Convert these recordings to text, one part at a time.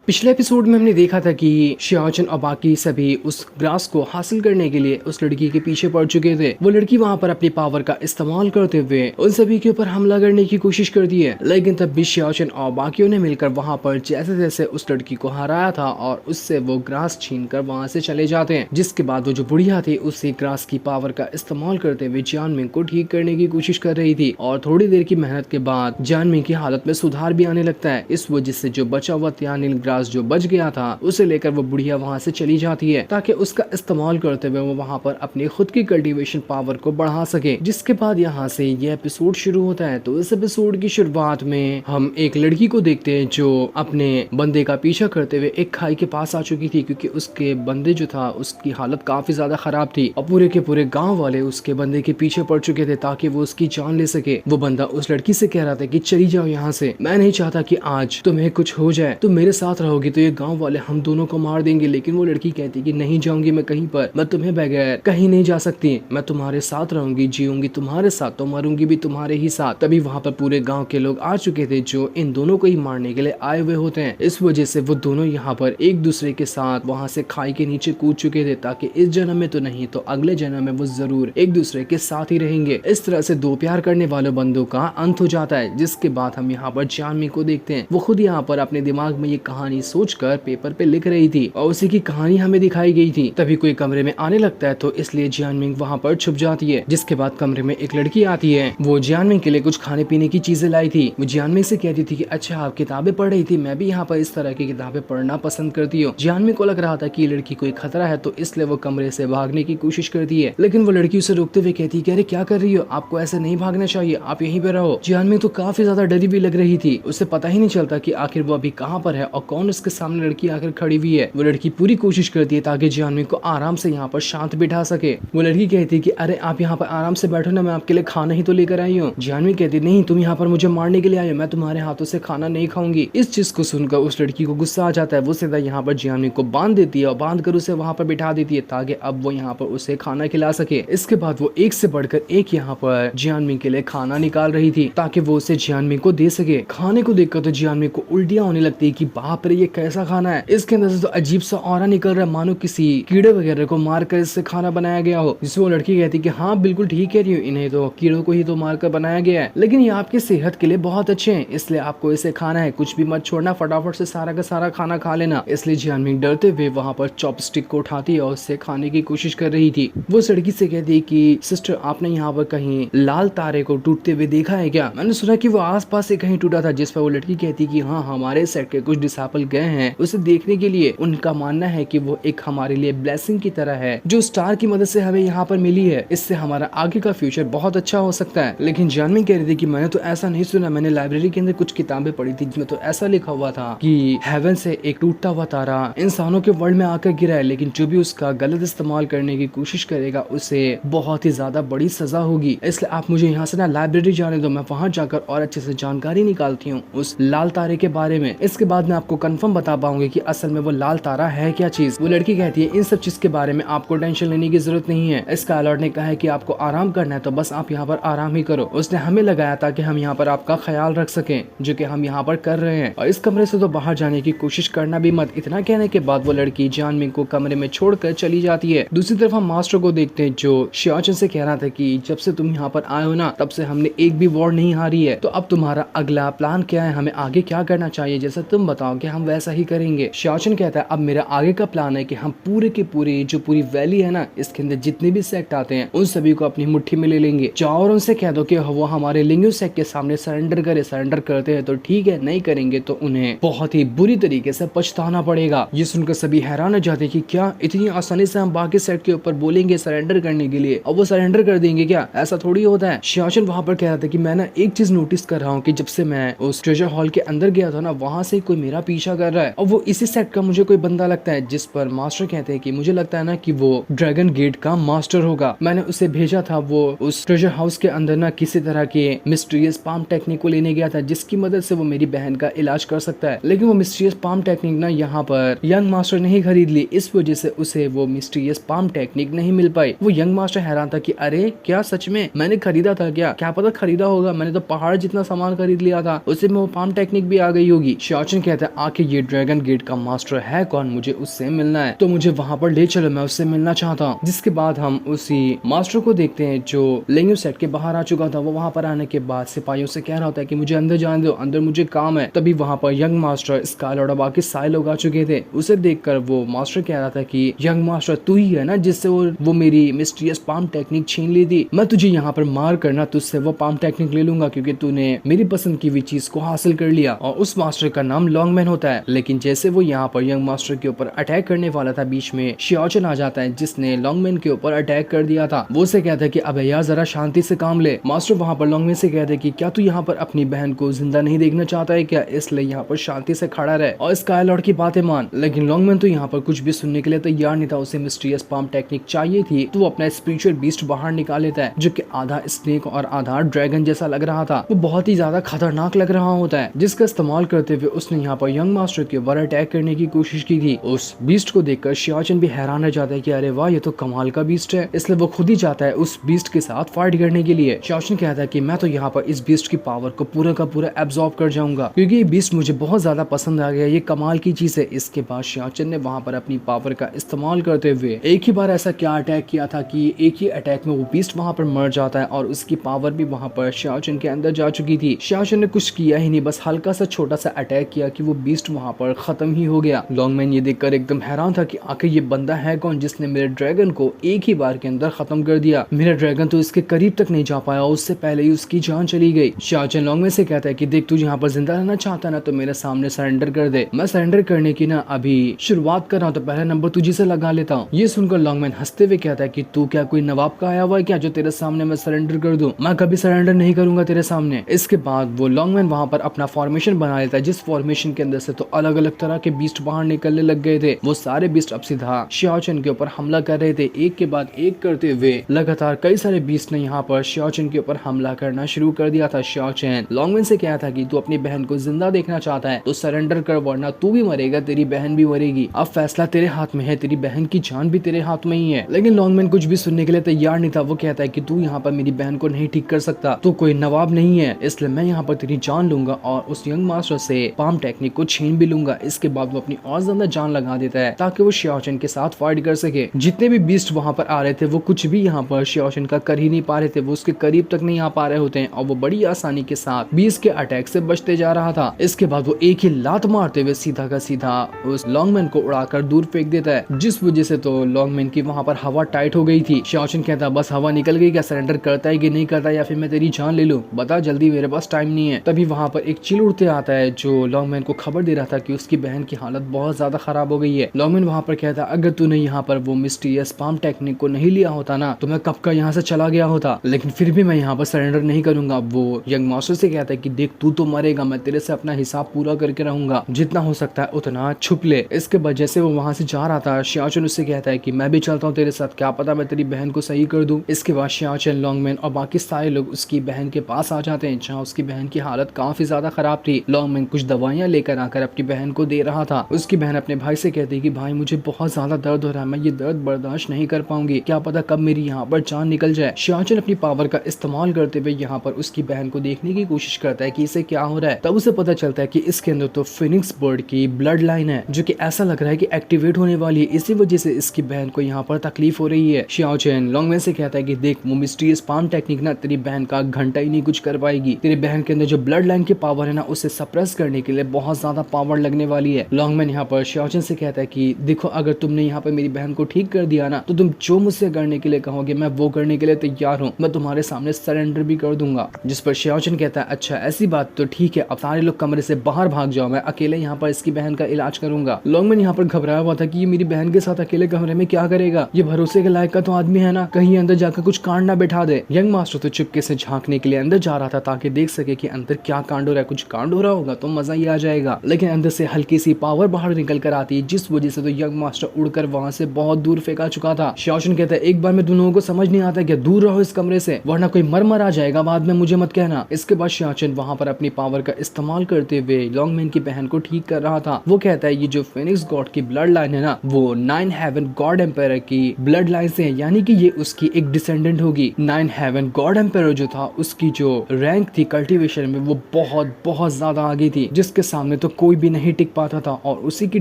पिछले एपिसोड में हमने देखा था कि शियाचन और बाकी सभी उस ग्रास को हासिल करने के लिए उस लड़की के पीछे पड़ चुके थे। वो लड़की वहां पर अपनी पावर का इस्तेमाल करते हुए उन सभी के ऊपर हमला करने की कोशिश करती है, लेकिन तब भी शियाचन और बाकियों ने मिलकर वहां पर जैसे जैसे उस लड़की को हराया था और उससे वो ग्रास छीन कर वहां से चले जाते हैं। जिसके बाद वो जो बुढ़िया थी उसी ग्रास की पावर का इस्तेमाल करते हुए जानमिंग को ठीक करने की कोशिश कर रही थी और थोड़ी देर की मेहनत के बाद जानमिंग की हालत में सुधार भी आने लगता है। इस वजह से जो बचा हुआ त्यानिल ग्रास जो बच गया था उसे लेकर वो बुढ़िया वहां से चली जाती है ताकि उसका इस्तेमाल करते हुए वो वहां पर अपनी खुद की कल्टीवेशन पावर को बढ़ा सके। जिसके बाद यहाँ से ये एपिसोड शुरू होता है। तो इस एपिसोड की शुरुआत में हम एक लड़की को देखते हैं जो अपने बंदे का पीछा करते हुए एक खाई के पास आ चुकी थी, क्योंकि उसके बंदे जो था उसकी हालत काफी ज्यादा खराब थी और पूरे के पूरे गाँव वाले उसके बंदे के पीछे पड़ चुके थे ताकि वो उसकी जान ले सके। वो बंदा उस लड़की से कह रहा था कि चली जाओ यहाँ से, मैं नहीं चाहता कि आज तुम्हें कुछ हो जाए, तुम मेरे साथ रहोगी तो ये गांव वाले हम दोनों को मार देंगे। लेकिन वो लड़की कहती कि नहीं जाऊंगी मैं कहीं पर, मैं तुम्हें बगैर कहीं नहीं जा सकती, मैं तुम्हारे साथ रहूंगी, जीऊंगी तुम्हारे साथ तो मरूंगी भी तुम्हारे ही साथ। तभी वहां पर पूरे गांव के लोग आ चुके थे जो इन दोनों को ही मारने के लिए आए हुए होते हैं। इस वजह से वो दोनों यहाँ पर एक दूसरे के साथ वहां से खाई के नीचे कूद चुके थे ताकि इस जन्म में तो नहीं तो अगले जन्म में वो जरूर एक दूसरे के साथ ही रहेंगे। इस तरह से दो प्यार करने वालों बंदों का अंत हो जाता है। जिसके बाद हम यहाँ पर जानमी को देखते हैं, वो खुद यहाँ पर अपने दिमाग में ये कहानी सोचकर पेपर पे लिख रही थी और उसी की कहानी हमें दिखाई गई थी। तभी कोई कमरे में आने लगता है तो इसलिए जियानमिंग वहाँ पर छुप जाती है। जिसके बाद कमरे में एक लड़की आती है, वो जियानमिंग के लिए कुछ खाने पीने की चीजें लाई थी। वो जियानमिंग से कहती थी कि अच्छा आप किताबें पढ़ रही थी, मैं भी यहाँ पर इस तरह की किताबें पढ़ना पसंद करती हूँ। जियानमिंग को लग रहा था कि ये लड़की कोई खतरा है तो इसलिए वो कमरे से भागने की कोशिश करती है, लेकिन वो लड़की उसे रोकते हुए कहती है कि अरे क्या कर रही हो, आपको ऐसे नहीं भागना चाहिए, आप यहीं पे रहो। जियानमिंग तो काफी ज्यादा डरी हुई लग रही थी, उसे पता ही नहीं चलता कि आखिर वो अभी कहाँ पर है और कौन उसके सामने लड़की आकर खड़ी हुई है। वो लड़की पूरी कोशिश करती है ताकि जियानमिंग को आराम से यहाँ पर शांत बिठा सके। वो लड़की कहती है कि अरे आप यहाँ पर आराम से बैठो ना, मैं आपके लिए खाना ही तो लेकर आई हूँ। जियानमिंग कहती नहीं, तुम यहाँ पर मुझे मारने के लिए आई हो, मैं तुम्हारे हाथों से खाना नहीं खाऊंगी। इस चीज को सुनकर उस लड़की को गुस्सा आ जाता है। वो सीधा यहाँ पर जियानमिंग को बांध देती है और बांध कर उसे वहाँ पर बिठा देती है ताकि अब वो यहाँ पर उसे खाना खिला सके। इसके बाद वो एक से बढ़कर एक यहाँ पर जियानमिंग के लिए खाना निकाल रही थी ताकि वो उसे जियानमिंग को दे सके। खाने को देखकर तो जियानमिंग को उल्टियां होने लगती है कि बाप रे ये कैसा खाना है, इसके अंदर से तो अजीब सा ऑरा निकल रहा है, मानो किसी कीड़े वगैरह को मारकर इससे खाना बनाया गया हो। जिससे वो लड़की कहती है कि हाँ बिल्कुल ठीक कह रही हूँ, इन्हें तो कीड़ों को ही तो मारकर बनाया गया है, लेकिन ये आपकी सेहत के लिए बहुत अच्छे हैं, इसलिए आपको इसे खाना है, कुछ भी मत छोड़ना, फटाफट से सारा का सारा खाना खा लेना। इसलिए जियानमिंग डरते हुए वहाँ पर चॉपस्टिक को उठाती है और उससे खाने की कोशिश कर रही थी। वो उस लड़की से कहती है कि सिस्टर आपने यहाँ पर कहीं लाल तारे को टूटते हुए देखा है क्या? मैंने सुना कि वो आसपास से कहीं टूटा था। जिस पर वो लड़की कहती कि हाँ हमारे सेट के कुछ डिसाइपल गए हैं उसे देखने के लिए, उनका मानना है कि वो एक हमारे लिए ब्लेसिंग की तरह है जो स्टार की मदद से हमें यहाँ पर मिली है, इससे हमारा आगे का फ्यूचर बहुत अच्छा हो सकता है। लेकिन जानवी कह रही थी कि मैंने तो ऐसा नहीं सुना, मैंने लाइब्रेरी के अंदर कुछ किताबें पढ़ी थी जिसमें तो ऐसा लिखा हुआ था कि हेवन से एक टूटता हुआ तारा इंसानों के वर्ल्ड में आकर गिरा है, लेकिन जो भी उसका गलत इस्तेमाल करने की कोशिश करेगा उसे बहुत ही ज्यादा बड़ी सजा होगी। इसलिए आप मुझे यहाँ से ना लाइब्रेरी जाने दो, मैं वहाँ जाकर और अच्छे से जानकारी निकालती हूँ उस लाल तारे के बारे में। इसके बाद मैं आपको कंफर्म बता पाऊंगी कि असल में वो लाल तारा है क्या चीज। वो लड़की कहती है इन सब चीज के बारे में आपको टेंशन लेने की जरूरत नहीं है, स्काईलॉर्ड ने कहा है कि आपको आराम करना है तो बस आप यहाँ पर आराम ही करो। उसने हमें लगाया ताकि हम यहाँ पर आपका ख्याल रख सकें, जो कि हम यहाँ पर कर रहे हैं, और इस कमरे से तो बाहर जाने की कोशिश करना भी मत। इतना कहने के बाद वो लड़की जानमिंग को कमरे में छोड़कर चली जाती है। दूसरी तरफ हम मास्टर को देखते हैं जो शियाचन से कह रहा था कि जब से तुम यहाँ पर आए हो ना तब से हमने एक भी वॉर नहीं हारी है, तो अब तुम्हारा अगला प्लान क्या है, हमें आगे क्या करना चाहिए, जैसा तुम बताओगे हम वैसा ही करेंगे। शियाचन कहता है अब मेरा आगे का प्लान है कि हम पूरे के पूरे जो पूरी वैली है ना इसके अंदर जितने भी सेक्ट आते हैं उन सभी को अपनी मुट्ठी में ले लेंगे। जाओ और उनसे कह दो कि वो हमारे लिंगू सेक्ट के सामने सरेंडर करे, सरेंडर करते हैं तो ठीक है, नहीं करेंगे तो उन्हें बहुत ही बुरी तरीके से पछताना पड़ेगा। ये सुनकर सभी हैरान हो जाते कि क्या इतनी आसानी से हम बाकी सेक्ट के ऊपर बोलेंगे सरेंडर करने के लिए और वो सरेंडर कर देंगे क्या? ऐसा थोड़ी होता है। शियाचन वहां पर कह रहा था कि मैं ना एक चीज नोटिस कर रहा हूँ कि जब से मैं उस ट्रेजर हॉल के अंदर गया था ना वहां से कोई मेरा पीछा कर रहा है और वो इसी सेक्ट का मुझे कोई बंदा लगता है। जिस पर मास्टर कहते हैं कि मुझे लगता है ना कि वो ड्रैगन गेट का मास्टर होगा। मैंने उसे भेजा था, वो उस ट्रेजर हाउस के अंदर ना किसी तरह के मिस्टीरियस पाम टेक्निक को लेने गया था जिसकी मदद से वो मेरी बहन का इलाज कर सकता है, लेकिन वो मिस्टीरियस पाम टेक्निक ना यहाँ पर यंग मास्टर नहीं खरीद ली, इस वजह से उसे वो मिस्टीरियस पाम टेक्निक नहीं मिल पाई। वो यंग मास्टर हैरान था कि अरे क्या सच में मैंने खरीदा था क्या पता खरीदा होगा, मैंने तो पहाड़ जितना सामान खरीद लिया था, उसी में वो पाम टेक्निक भी आ गई होगी। शियाचन कहता है आखिर ये ड्रैगन गेट का मास्टर है कौन, मुझे उससे मिलना है, तो मुझे वहाँ पर ले चलो, मैं उससे मिलना चाहता हूँ। जिसके बाद हम उसी मास्टर को देखते हैं जो लेंगू सेट के बाहर आ चुका था। वो वहाँ पर आने के बाद सिपाहियों से कह रहा होता है कि मुझे अंदर जाने दो, अंदर मुझे काम है। तभी वहाँ पर यंग मास्टर स्काइलॉर्ड और बाकी सारे लोग आ चुके थे। उसे देखकर वो मास्टर कह रहा था कि यंग मास्टर तू ही है ना जिससे वो मेरी मिस्टीरियस पाम टेक्निक छीन ली थी। मैं तुझे यहाँ पर मार करना तुझसे वो पाम टेक्निक ले लूंगा क्योंकि तूने मेरी पसंद की हुई चीज को हासिल कर लिया। और उस मास्टर का नाम लॉन्गमैन होता है। लेकिन जैसे वो यहाँ पर यंग मास्टर के ऊपर अटैक करने वाला था, बीच में शियाओचन आ जाता है जिसने लॉन्गमैन के ऊपर अटैक कर दिया था। वो उसे कहता है कि अबे यार जरा शांति से काम ले। मास्टर वहाँ पर लॉन्गमैन से कहते हैं कि क्या तू यहाँ पर अपनी बहन को जिंदा नहीं देखना चाहता है क्या, इसलिए यहाँ पर शांति से खड़ा रहे और स्काईलॉर्ड की बातें मान। लेकिन लॉन्गमैन तो यहाँ पर कुछ भी सुनने के लिए तैयार नहीं था। उसे मिस्टीरियस पाम टेक्निक चाहिए थी तो वो अपना स्पिरिचुअल बीस्ट बाहर निकाल लेता है जो कि आधा स्नेक और आधा ड्रैगन जैसा लग रहा था। वो बहुत ही ज्यादा खतरनाक लग रहा होता है जिसका इस्तेमाल करते हुए उसने यहाँ पर यंग मास्टर के ऊपर अटैक करने की कोशिश की थी। उस बीस्ट को देखकर शियाओचन भी हैरान रह जाता है कि अरे वाह ये तो कमाल का बीस्ट है। इसलिए वो खुद ही जाता है उस बीस्ट के साथ फाइट करने के लिए। शियाओचन कहता है कि मैं तो यहाँ पर इस बीस्ट की पावर को पूरा का पूरा एब्जॉर्ब कर जाऊंगा क्योंकि ये बीस्ट मुझे बहुत ज्यादा पसंद आ गया, ये कमाल की चीज है। इसके बाद शियाओचन ने वहाँ पर अपनी पावर का इस्तेमाल करते हुए एक ही बार ऐसा क्या अटैक किया था कि एक ही अटैक में वो बीस्ट वहाँ पर मर जाता है और उसकी पावर भी वहाँ पर शियाओचन के अंदर जा चुकी थी। शियाओचन ने कुछ किया ही नहीं, बस हल्का सा छोटा सा अटैक किया कि वो बीस्ट वहाँ पर खत्म ही हो गया। लॉन्गमैन ये देखकर एकदम हैरान था कि आखिर ये बंदा है कौन जिसने मेरे ड्रैगन को एक ही बार के अंदर खत्म कर दिया। मेरा ड्रैगन तो इसके करीब तक नहीं जा पाया, उससे पहले ही उसकी जान चली गई। शियाओचन लॉन्गमैन से कहता है कि देख तू यहाँ पर जिंदा रहना चाहता है ना तो मेरे सामने सरेंडर कर दे। मैं सरेंडर करने की ना अभी शुरुआत कर रहा हूँ तो पहला नंबर तुझे से लगा लेता हूँ। ये सुनकर लॉन्गमैन हंसते हुए कहता है कि तू क्या कोई नवाब का आया हुआ है क्या जो तेरे सामने मैं सरेंडर कर दूं? मैं कभी सरेंडर नहीं करूंगा तेरे सामने। इसके बाद वो लॉन्गमैन वहाँ पर अपना फॉर्मेशन बना लेता है जिस फॉर्मेशन के अंदर से तो अलग अलग तरह के बीस्ट बाहर निकलने लग गए थे। वो सारे बीस्ट अब सीधा शियाओचन के ऊपर हमला कर रहे थे। एक के बाद एक करते हुए लगातार कई सारे बीस्ट ने यहाँ पर शियाओचन के ऊपर हमला करना शुरू कर दिया था। शियाओचन लॉन्गमैन से कहा था कि तू अपनी बहन को जिंदा देखना चाहता है तो सरेंडर कर वरना तू भी मरेगा, तेरी बहन भी मरेगी। अब फैसला तेरे हाथ में है, तेरी बहन की जान भी तेरे हाथ में ही है। लेकिन लॉन्गमैन कुछ भी सुनने के लिए तैयार नहीं था। वो कहता है कि तू यहाँ पर मेरी बहन को नहीं ठीक कर सकता, तू कोई नवाब नहीं है, इसलिए मैं यहाँ पर तेरी जान लूंगा और उस यंग मास्टर से पाम टेक्निक को छीन भी लूंगा। इसके बाद वो अपनी और ज्यादा जान लगा देता है ताकि वो शियाओचन के साथ फाइट कर सके। जितने भी बीस्ट वहाँ पर आ रहे थे वो कुछ भी यहाँ पर शियाओचन का कर ही नहीं पा रहे थे, वो उसके करीब तक नहीं आ पा रहे होते हैं और वो बड़ी आसानी के साथ बीस्ट के अटैक से बचते जा रहा था। इसके बाद वो एक ही लात मारते हुए सीधा का सीधा उस लॉन्गमैन को उड़ाकर दूर फेंक देता है जिस वजह से तो लॉन्गमैन की वहाँ पर हवा टाइट हो गई थी। शियाओचन कहता बस हवा निकल गई, क्या सरेंडर करता है कि नहीं करता या फिर मैं तेरी जान ले लूं, बता जल्दी, मेरे पास टाइम नहीं है। तभी वहाँ पर एक चिल उड़ते आता है जो लॉन्गमैन को खबर दे रहा था कि उसकी बहन की हालत बहुत ज्यादा खराब हो गई है। लॉन्गमैन वहाँ पर कहता अगर तूने यहाँ पर वो मिस्टीरियस पाम टेक्निक को नहीं लिया होता ना तो मैं कब का यहाँ से चला गया होता, लेकिन फिर भी मैं यहाँ पर सरेंडर नहीं करूंगा। वो यंग मास्टर से कहता है कि देख तू तो मरेगा, मैं तेरे से अपना हिसाब पूरा करके रहूंगा, जितना हो सकता है उतना छुप ले। इसके बाद जैसे वो वहाँ से जा रहा था शियाओचन उससे कहता है कि मैं भी चलता हूँ तेरे साथ, क्या पता मैं तेरी बहन को सही कर दूं। इसके बाद शियाओचन लॉन्गमैन और बाकी सारे लोग उसकी बहन के पास आ जाते हैं जहाँ उसकी बहन की हालत काफी ज्यादा खराब थी। लॉन्गमैन कुछ दवाइयाँ लेकर आकर अपनी बहन को दे रहा था। उसकी बहन अपने भाई से कहती है कि भाई मुझे बहुत ज्यादा दर्द हो रहा है, मैं ये दर्द बर्दाश्त नहीं कर पाऊंगी, क्या पता कब मेरी यहाँ पर जान निकल जाए। शियाओचन अपनी पावर का इस्तेमाल करते हुए यहाँ पर उसकी बहन को देखने की कोशिश करता है कि इसे क्या हो रहा है। तब उसे पता चलता है कि इसके अंदर तो फिनिक्स बर्ड की ब्लड लाइन है जो कि ऐसा लग रहा है कि एक्टिवेट होने वाली है, इसी वजह से इसकी बहन को यहाँ पर तकलीफ हो रही है। शियाओचन लॉन्गमैन से कहता है कि देख वो मिस्टीरियस पाम टेक्निक ना तेरी बहन का घंटा ही नहीं कुछ कर पाएगी, तेरी बहन के अंदर जो ब्लड लाइन की पावर है ना उसे सप्रेस करने के लिए बहुत ज्यादा पावर लगने वाली है। लॉन्गमैन यहाँ पर शियाओचन से कहता है कि देखो अगर तुमने यहाँ पर मेरी बहन को ठीक कर दिया ना तो तुम जो मुझसे करने के लिए कहोगे मैं वो करने के लिए तैयार हूँ, मैं तुम्हारे सामने सरेंडर भी कर दूंगा। जिस पर शियाओचन कहता है अच्छा ऐसी बात तो ठीक है, अब सारे लोग कमरे से बाहर भाग जाओ, मैं अकेले यहाँ पर इसकी बहन का इलाज करूंगा। लॉन्गमैन यहाँ पर घबराया हुआ था कि ये मेरी बहन के साथ अकेले कमरे में क्या करेगा, ये भरोसे के लायक का तो आदमी है ना, कहीं अंदर जाकर कुछ कांड ना बैठा दे। यंग मास्टर तो चुपके से झांकने के लिए अंदर जा रहा था ताकि देख सके कि अंदर क्या कांड हो रहा है, कुछ कांड हो रहा होगा तो मजा ही आ जाएगा। लेकिन अंदर से हल्की सी पावर बाहर निकल कर आती है जिस वजह से तो यंग मास्टर उड़कर वहां से बहुत दूर फेंका चुका था। शियाओचन कहता है एक बार में तुम लोगों को समझ नहीं आता क्या, दूर रहो इस कमरे से वरना कोई मर आ जाएगा बाद में, मुझे मत कहना। इसके बाद शियाओचन वहां पर अपनी पावर का इस्तेमाल करते हुए लॉन्गमैन की बहन को ठीक कर रहा था। वो कहता है ये जो फिनिक्स गॉड की ब्लड लाइन है ना वो 9 हेवन गॉड एम्पायर की ब्लड लाइन से है, यानी कि ये उसकी एक डिसेंडेंट होगी। 9 हेवन गॉड एम्पायर जो था उसकी जो रैंक थी कल्टीवेशन में वो बहुत बहुत ज्यादा आगे थी जिसके सामने तो कोई भी नहीं टिक पाता था और उसी की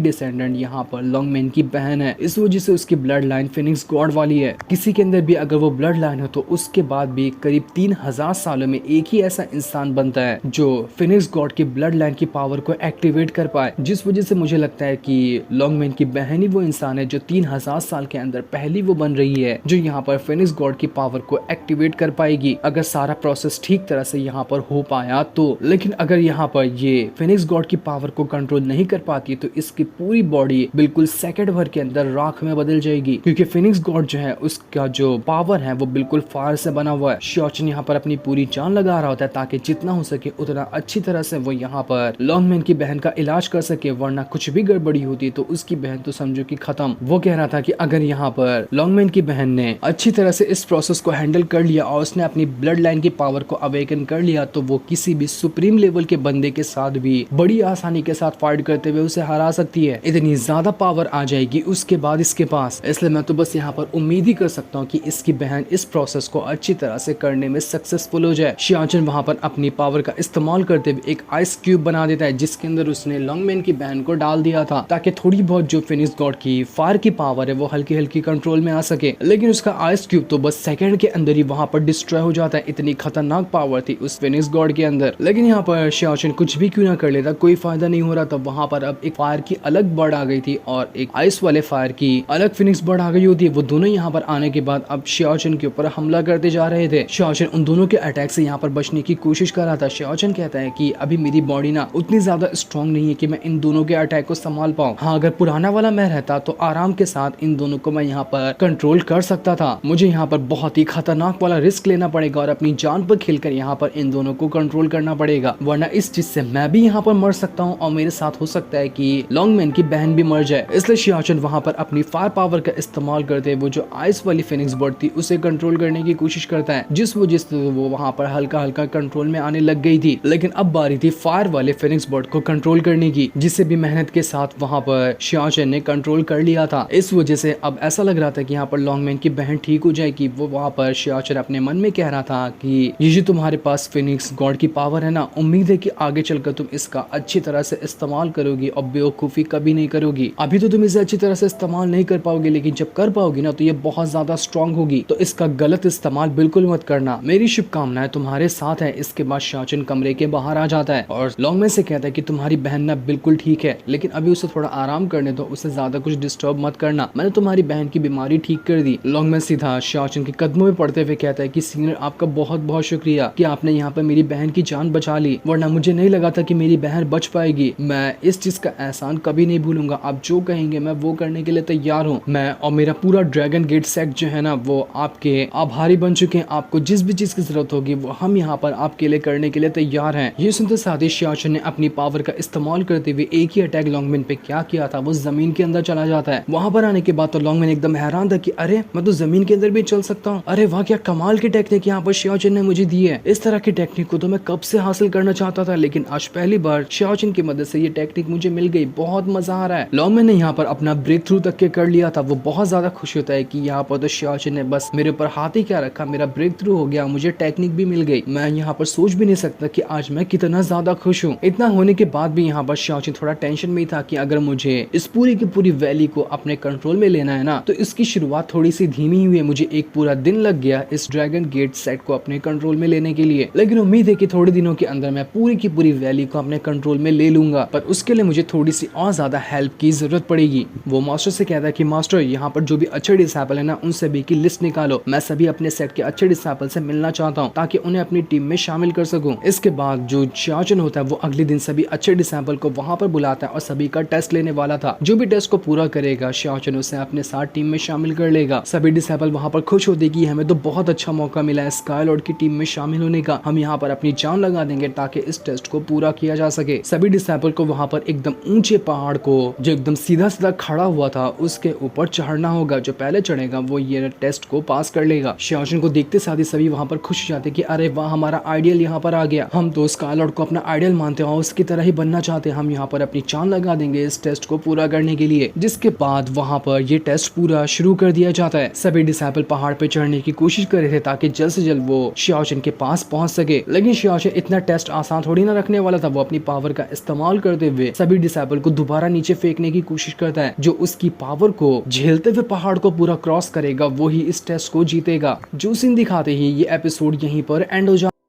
डिसेंडेंट यहाँ पर लॉन्गमैन की बहन है। इस वजह से उसकी ब्लड लाइन फिनिक्स गॉड वाली है। किसी के अंदर भी अगर वो ब्लड लाइन हो तो उसके बाद भी करीब 3000 सालों में एक ही ऐसा इंसान बनता है जो फिनिक्स गॉड की ब्लड लाइन की पावर को एक्टिवेट कर पाए, जिस वजह से मुझे लगता है कि लॉन्गमैन की बहन ही वो इंसान है जो 3000 साल के अंदर पहली वो बन रही है जो यहाँ पर फिनिक्स गॉड की पावर को एक्टिवेट कर पाएगी, अगर सारा प्रोसेस ठीक तरह से यहाँ पर हो पाया तो। लेकिन अगर यहाँ पर ये फिनिक्स गॉड की पावर को कंट्रोल नहीं कर पाती तो इसकी पूरी बॉडी बिल्कुल सेकंड भर के अंदर राख में बदल जाएगी, क्योंकि फिनिक्स गॉड जो है उसका जो पावर है वो बिल्कुल फायर से बना हुआ है। शियाचिन यहाँ पर अपनी पूरी जान लगा रहा होता है ताकि जितना हो सके उतना अच्छी तरह से वो यहाँ पर लॉन्गमैन की बहन का इलाज कर सके, वरना कुछ भी गड़बड़ी होती तो उसकी बहन तो समझो कि खत्म। वो कह रहा था कि अगर यहाँ पर लॉन्गमैन की बहन ने अच्छी तरह से इस प्रोसेस को हैंडल कर लिया और उसने अपनी ब्लड लाइन की पावर को अवेकन कर लिया तो वो किसी भी सुप्रीम लेवल के बंदे के साथ भी बड़ी आसानी के साथ फाइट करते हुए उसे हरा सकती है। इतनी ज्यादा पावर आ जाएगी उसके बाद इसके पास, इसलिए मैं तो बस यहाँ पर उम्मीद ही कर सकता हूँ कि इसकी बहन इस प्रोसेस को अच्छी तरह से करने में सक्सेसफुल हो जाए। शियाचिन वहां पर अपनी पावर का इस्तेमाल करते हुए एक आइस क्यूब बना देता है जिसके अंदर उसने लॉन्गमैन की बहन को डाल दिया था ताकि थोड़ी बहुत जो फिनिक्स गॉड की फायर की पावर है वो हल्की हल्की कंट्रोल में आ सके। लेकिन उसका आइस क्यूब तो बस सेकंड के अंदर ही वहां पर डिस्ट्रॉय हो जाता है, इतनी खतरनाक पावर थी उस फिनिक्स गॉड के अंदर। लेकिन यहाँ पर शियाचिन कुछ भी क्यों ना कर लेता, कोई फायदा नहीं हो रहा था। वहां पर अब एक फायर की अलग बर्ड आ गई थी और एक आइस वाले फायर की अलग फिनिक्स बर्ड आ गई होती है। वो दोनों यहाँ पर आने के बाद अब शियाचिन के ऊपर हमला करते जा रहे थे। शियाचिन उन दोनों के अटैक से यहाँ पर बचने की कोशिश कर रहा था। शियाचिन कहता है कि अभी मेरी बॉडी ना उतनी ज्यादा स्ट्रॉन्ग नहीं है कि मैं इन दोनों के अटैक को संभाल पाऊँ। हाँ, अगर पुराना वाला मैं रहता तो आराम के साथ इन दोनों को मैं यहाँ पर कंट्रोल कर सकता था। मुझे यहाँ पर बहुत ही खतरनाक वाला रिस्क लेना पड़ेगा और अपनी जान पर खेलकर यहाँ पर इन दोनों को कंट्रोल करना पड़ेगा, वरना इस चीज से मैं भी यहाँ पर मर सकता हूँ और मेरे साथ हो सकता है कि लॉन्गमैन की बहन भी मर जाए। इसलिए शियाचिन वहां पर अपनी फायर पावर का इस्तेमाल करते वो जो आइस वाली फिनिक्स बर्ड थी उसे कंट्रोल करने की कोशिश करता है, जिस वजह से वो वहां पर हल्का हल्का कंट्रोल में आने लग गई थी। लेकिन अब बारी थी फायर वाले फिनिक्स बर्ड को कंट्रोल करने की, जिसे भी मेहनत के साथ वहां पर शियाचिन ने कंट्रोल कर लिया था। इस वजह से अब ऐसा लग रहा था कि यहाँ पर लॉन्गमैन की बहन ठीक हो जाएगी। वो वहां पर शियाचिन अपने मन में कह रहा था कि ये जो तुम्हारे पास फिनिक्स गॉड की पावर है ना, उम्मीद है कि आगे चलकर तुम इसका अच्छी तरह से इस्तेमाल करोगी और बेवकूफी कभी नहीं करोगी। अभी तो तुम इसे अच्छी तरह से इस्तेमाल नहीं कर पाओगी, लेकिन जब कर पाओगी ना तो ये बहुत ज्यादा स्ट्रांग होगी, तो इसका गलत इस्तेमाल बिल्कुल मत करना। मेरी शुभकामनाएं तुम्हारे साथ है। इसके बाद शियाचिन कमरे के बाहर आ जाता है और लॉन्गमैन से कहता है कि तुम्हारी बहन ना बिल्कुल ठीक है, लेकिन अभी उसे थोड़ा आराम करने दो, उसे ज्यादा कुछ डिस्टर्ब मत करना, मैंने तुम्हारी बहन की बीमारी ठीक कर दी। लॉन्गमैन सीधा शियाचिन के कदमों में पड़ते हुए कहता है कि सीनियर, आपका बहुत बहुत शुक्रिया कि आपने यहाँ पर मेरी बहन की जान बचा ली, वरना मुझे नहीं लगा था कि मेरी बहन बच पाएगी। मैं इस चीज का एहसान कभी नहीं भूलूंगा। आप जो कहेंगे मैं वो करने के लिए तैयार हूँ। मैं और मेरा पूरा ड्रैगन गेट सेट जो है ना वो आपके आभारी बन चुके हैं। आपको जिस भी चीज की जरूरत होगी वो हम यहाँ पर आपके लिए करने के लिए तैयार हैं। ये सुनते साथ ही शियाचिन ने अपनी पावर का इस्तेमाल करते हुए एक ही अटैक लॉन्गमैन पे क्या किया था, वो जमीन के अंदर चला जाता है। वहां पर आने के बाद तो लॉन्गमैन एकदम हैरान था कि अरे मैं तो जमीन के अंदर भी चल सकता हूँ। अरे वाह, क्या कमाल की टेक्निक यहाँ पर शियाचिन ने मुझे दी है। इस तरह की टेक्निक को तो मैं कब से हासिल करना चाहता था, लेकिन आज पहली बार शियाचिन की मदद से ये टेक्निक मुझे मिल गई। बहुत मजा आ रहा है। लॉन्गमैन ने यहाँ पर अपना ब्रेक थ्रू तक के कर लिया था। वो बहुत ज्यादा खुश होता है कि यहाँ पर तो शियाचिन ने बस मेरे ऊपर हाथ ही क्या रखा, मेरा ब्रेक थ्रू हो गया, मुझे टेक्निक भी मिल गई। मैं यहाँ पर सोच भी नहीं सकता कि आज मैं कितना ज्यादा खुश हूँ। इतना होने के बाद भी यहाँ पर शियाचिन थोड़ा टेंशन में ही था कि अगर मुझे इस पूरी की पूरी वैली को अपने कंट्रोल में लेना है ना, तो इसकी शुरुआत थोड़ी सी धीमी हुई है। मुझे एक पूरा दिन लग गया इस ड्रैगन गेट सेट को अपने कंट्रोल में लेने के लिए, लेकिन उम्मीद है कि थोड़े दिनों के अंदर मैं पूरी की पूरी वैली को अपने कंट्रोल में ले लूंगा। पर उसके लिए मुझे थोड़ी सी और ज्यादा हेल्प की जरूरत पड़ेगी। वो मास्टर से कहता है कि मास्टर, यहाँ पर जो भी अच्छे डिसाइपल है ना, उन सभी की लिस्ट निकालो। मैं सभी अपने सेट के अच्छे डिसाइपल से मिलना चाहता हूँ ताकि उन्हें अपनी टीम में शामिल कर सकूं। इसके बाद जो शियाचिन होता है वो अगले दिन सभी अच्छे डिसाइपल को वहां पर बुलाता है और सभी का टेस्ट लेने वाला था। जो भी टेस्ट को पूरा करेगा शियाचिन उसे अपने साथ टीम में शामिल कर लेगा। सभी डिसाइपल वहां पर खुश होते कि हमें तो बहुत अच्छा मौका मिला है स्काई लॉर्ड की टीम में शामिल होने का, हम यहाँ पर अपनी जान लगा देंगे ताकि इस टेस्ट को पूरा किया जा सके। सभी डिसाइपल को वहां पर एकदम ऊंचे पहाड़ को जो एकदम सीधा सीधा खड़ा हुआ था उसके ऊपर चढ़ना होगा। जो पहले चढ़ेगा वो ये टेस्ट को पास कर लेगा। शियाचिन को देखते साथ ही सभी वहां पर खुश हो जाते कि अरे वाह, हमारा आइडियल यहाँ पर आ गया। हम तो स्काई लॉर्ड को अपना आइडियल मानते हैं और उसकी तरह ही बनना चाहते हैं। हम यहाँ पर अपनी जान लगा देंगे इस टेस्ट को पूरा करने के लिए। जिसके बाद वहां पर ये टेस्ट पूरा शुरू कर दिया जाता है। सभी डिसाइपल पहाड़ पे चढ़ने की कोशिश कर रहे थे ताकि जल्द से जल्द वो शियाचिन के पास पहुंच सके, लेकिन शियाचिन इतना टेस्ट आसान थोड़ी ना रखने वाला था। वो अपनी पावर का इस्तेमाल इस्तेमाल करते हुए सभी डिसेबल को दोबारा नीचे फेंकने की कोशिश करता है। जो उसकी पावर को झेलते हुए पहाड़ को पूरा क्रॉस करेगा वो ही इस टेस्ट को जीतेगा। जो सीन दिखाते ही ये एपिसोड यहीं पर एंड हो जाता है।